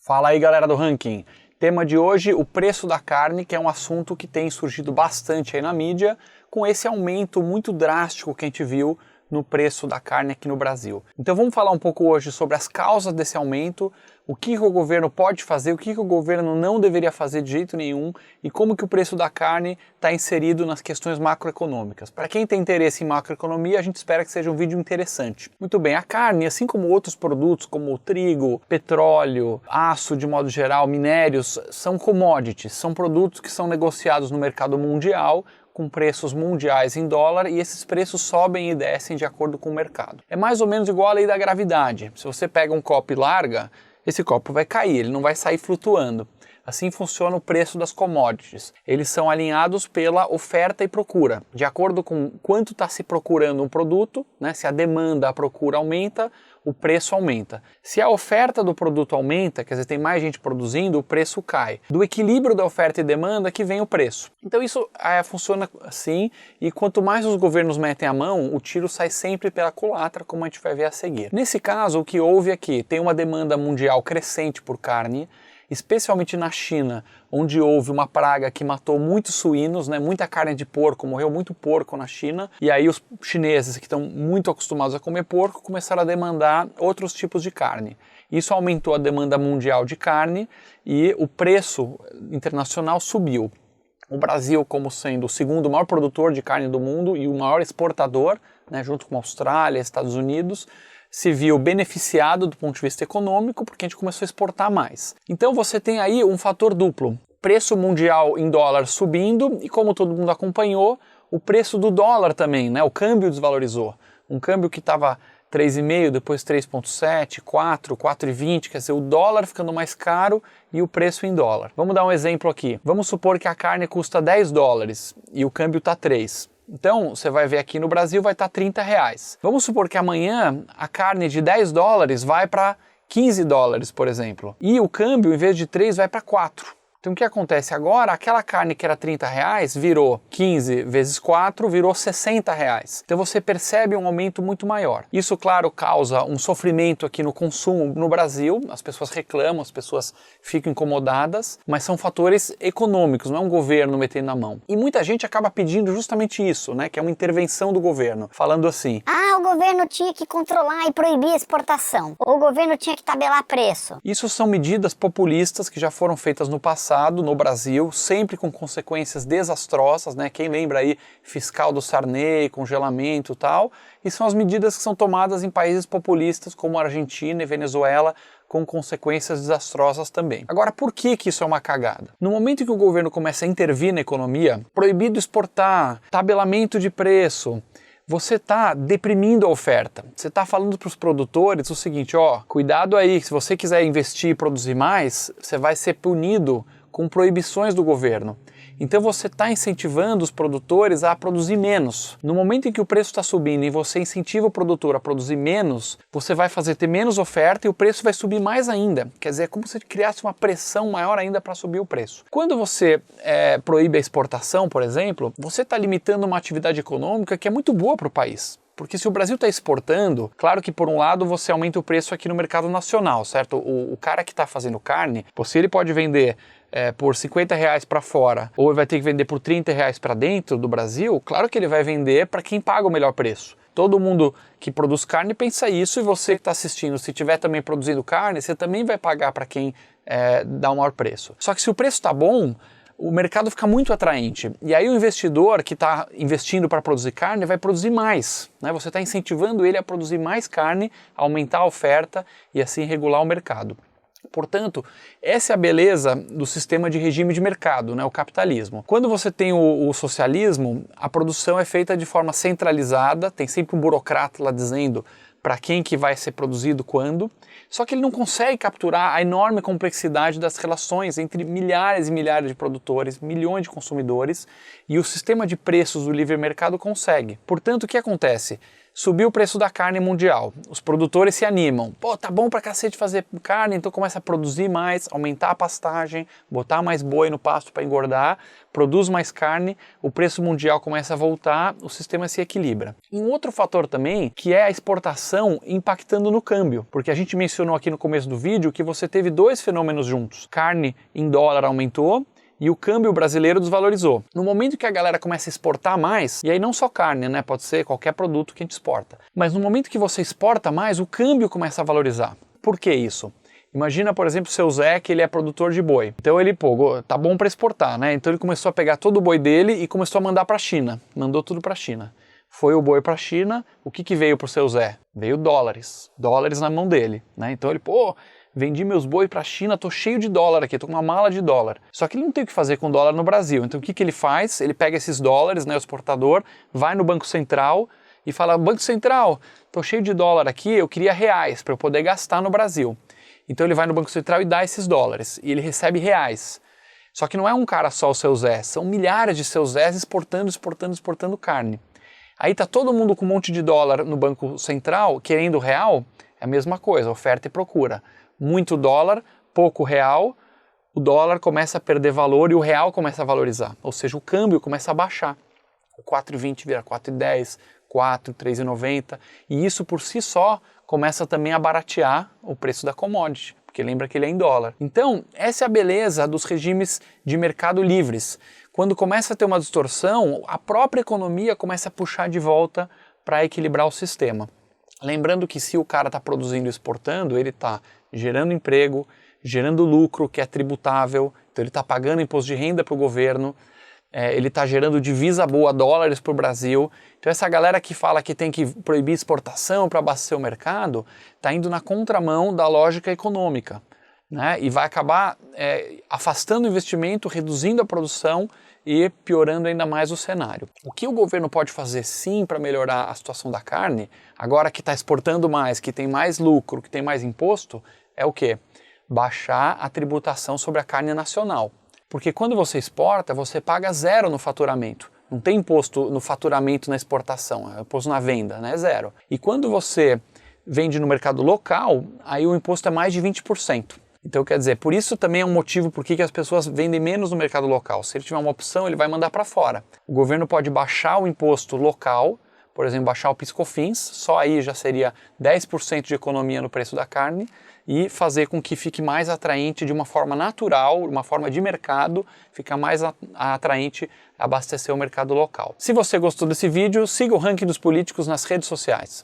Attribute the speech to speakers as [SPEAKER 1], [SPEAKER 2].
[SPEAKER 1] Fala aí, galera do Ranking. Tema de hoje, o preço da carne, que é um assunto que tem surgido bastante aí na mídia, com esse aumento muito drástico que a gente viu no preço da carne aqui no Brasil. Então vamos falar um pouco hoje sobre as causas desse aumento, o que o governo pode fazer, o que o governo não deveria fazer de jeito nenhum e como que o preço da carne está inserido nas questões macroeconômicas. Para quem tem interesse em macroeconomia, a gente espera que seja um vídeo interessante. Muito bem, a carne, assim como outros produtos como o trigo, petróleo, aço de modo geral, minérios, são commodities, são produtos que são negociados no mercado mundial com preços mundiais em dólar e esses preços sobem e descem de acordo com o mercado. É mais ou menos igual à lei da gravidade. Se você pega um copo e larga, esse copo vai cair, ele não vai sair flutuando. Assim funciona o preço das commodities. Eles são alinhados pela oferta e procura. De acordo com quanto está se procurando um produto, né, se a demanda, a procura aumenta, o preço aumenta. Se a oferta do produto aumenta, quer dizer, tem mais gente produzindo, o preço cai. Do equilíbrio da oferta e demanda que vem o preço. Então isso funciona assim, e quanto mais os governos metem a mão, o tiro sai sempre pela culatra, como a gente vai ver a seguir. Nesse caso, o que houve aqui, tem uma demanda mundial crescente por carne, especialmente na China, onde houve uma praga que matou muitos suínos, né, muita carne de porco, morreu muito porco na China, e aí os chineses, que estão muito acostumados a comer porco, começaram a demandar outros tipos de carne. Isso aumentou a demanda mundial de carne e o preço internacional subiu. O Brasil, como sendo o segundo maior produtor de carne do mundo e o maior exportador, né, junto com a Austrália, Estados Unidos, se viu beneficiado do ponto de vista econômico porque a gente começou a exportar mais. Então você tem aí um fator duplo, preço mundial em dólar subindo e, como todo mundo acompanhou, o preço do dólar também, né? O câmbio desvalorizou. Um câmbio que estava 3,5, depois 3,7, 4, 4,20, quer dizer, o dólar ficando mais caro e o preço em dólar. Vamos dar um exemplo aqui. Vamos supor que a carne custa 10 dólares e o câmbio está 3. Então, você vai ver aqui no Brasil vai estar 30 reais. Vamos supor que amanhã a carne de 10 dólares vai para 15 dólares, por exemplo. E o câmbio, em vez de 3, vai para 4. Então o que acontece agora? Aquela carne que era 30 reais virou 15 vezes 4, virou 60 reais. Então você percebe um aumento muito maior. Isso, claro, causa um sofrimento aqui no consumo no Brasil. As pessoas reclamam, as pessoas ficam incomodadas, mas são fatores econômicos, não é um governo metendo a mão. E muita gente acaba pedindo justamente isso, né? Que é uma intervenção do governo, falando assim:
[SPEAKER 2] o governo tinha que controlar e proibir a exportação. O governo tinha que tabelar preço.
[SPEAKER 1] Isso são medidas populistas que já foram feitas no passado, no Brasil, sempre com consequências desastrosas, né? Quem lembra aí, fiscal do Sarney, congelamento e tal, e são as medidas que são tomadas em países populistas como Argentina e Venezuela, com consequências desastrosas também. Agora, por que isso é uma cagada? No momento em que o governo começa a intervir na economia, proibido exportar, tabelamento de preço, você está deprimindo a oferta. Você está falando para os produtores o seguinte, cuidado aí, se você quiser investir e produzir mais, você vai ser punido com proibições do governo. Então você está incentivando os produtores a produzir menos. No momento em que o preço está subindo e você incentiva o produtor a produzir menos, você vai ter menos oferta e o preço vai subir mais ainda. Quer dizer, é como se criasse uma pressão maior ainda para subir o preço. Quando você proíbe a exportação, por exemplo, você está limitando uma atividade econômica que é muito boa para o país. Porque se o Brasil está exportando, claro que por um lado você aumenta o preço aqui no mercado nacional, certo? O cara que está fazendo carne, se ele pode vender por 50 reais para fora, ou ele vai ter que vender por 30 reais para dentro do Brasil, claro que ele vai vender para quem paga o melhor preço. Todo mundo que produz carne pensa isso, e você que está assistindo, se estiver também produzindo carne, você também vai pagar para quem dá o maior preço. Só que se o preço está bom, o mercado fica muito atraente. E aí o investidor que está investindo para produzir carne vai produzir mais, né? Você está incentivando ele a produzir mais carne, aumentar a oferta e assim regular o mercado. Portanto, essa é a beleza do sistema de regime de mercado, né, o capitalismo. Quando você tem o socialismo, a produção é feita de forma centralizada, tem sempre um burocrata lá dizendo para quem que vai ser produzido quando, só que ele não consegue capturar a enorme complexidade das relações entre milhares e milhares de produtores, milhões de consumidores, e o sistema de preços do livre mercado consegue. Portanto, o que acontece? Subiu o preço da carne mundial, os produtores se animam, pô, tá bom pra cacete fazer carne, então começa a produzir mais, aumentar a pastagem, botar mais boi no pasto para engordar, produz mais carne, o preço mundial começa a voltar, o sistema se equilibra. E um outro fator também, que é a exportação impactando no câmbio, porque a gente mencionou aqui no começo do vídeo que você teve dois fenômenos juntos, carne em dólar aumentou, e o câmbio brasileiro desvalorizou. No momento que a galera começa a exportar mais, e aí não só carne, né? Pode ser qualquer produto que a gente exporta. Mas no momento que você exporta mais, o câmbio começa a valorizar. Por que isso? Imagina, por exemplo, o seu Zé, que ele é produtor de boi. Então ele, pô, tá bom para exportar, né? Então ele começou a pegar todo o boi dele e começou a mandar para a China. Mandou tudo para a China. Foi o boi para a China, o que veio para o seu Zé? Veio dólares. Dólares na mão dele, né? Então ele, pô, vendi meus boi para a China, tô cheio de dólar aqui, tô com uma mala de dólar. Só que ele não tem o que fazer com dólar no Brasil. Então o que ele faz? Ele pega esses dólares, né, o exportador, vai no Banco Central e fala, Banco Central, tô cheio de dólar aqui, eu queria reais para eu poder gastar no Brasil. Então ele vai no Banco Central e dá esses dólares, e ele recebe reais. Só que não é um cara só o seu Zé, são milhares de seus Zés exportando carne. Aí tá todo mundo com um monte de dólar no Banco Central, querendo real, é a mesma coisa, oferta e procura. Muito dólar, pouco real, o dólar começa a perder valor e o real começa a valorizar, ou seja, o câmbio começa a baixar. O 4,20 vira 4,10, 4, 3,90, e isso por si só começa também a baratear o preço da commodity, porque lembra que ele é em dólar. Então, essa é a beleza dos regimes de mercado livres. Quando começa a ter uma distorção, a própria economia começa a puxar de volta para equilibrar o sistema. Lembrando que se o cara está produzindo e exportando, ele está gerando emprego, gerando lucro que é tributável, então ele está pagando imposto de renda para o governo, ele está gerando divisa boa, dólares para o Brasil. Então essa galera que fala que tem que proibir exportação para abastecer o mercado, está indo na contramão da lógica econômica, né? E vai acabar afastando o investimento, reduzindo a produção e piorando ainda mais o cenário. O que o governo pode fazer sim para melhorar a situação da carne, agora que está exportando mais, que tem mais lucro, que tem mais imposto, é o quê? Baixar a tributação sobre a carne nacional. Porque quando você exporta, você paga zero no faturamento. Não tem imposto no faturamento na exportação, é imposto na venda, né? Zero. E quando você vende no mercado local, aí o imposto é mais de 20%. Então, quer dizer, por isso também é um motivo por que as pessoas vendem menos no mercado local. Se ele tiver uma opção, ele vai mandar para fora. O governo pode baixar o imposto local, por exemplo, baixar o PIS/COFINS, só aí já seria 10% de economia no preço da carne e fazer com que fique mais atraente de uma forma natural, uma forma de mercado, fica mais atraente abastecer o mercado local. Se você gostou desse vídeo, siga o Ranking dos Políticos nas redes sociais.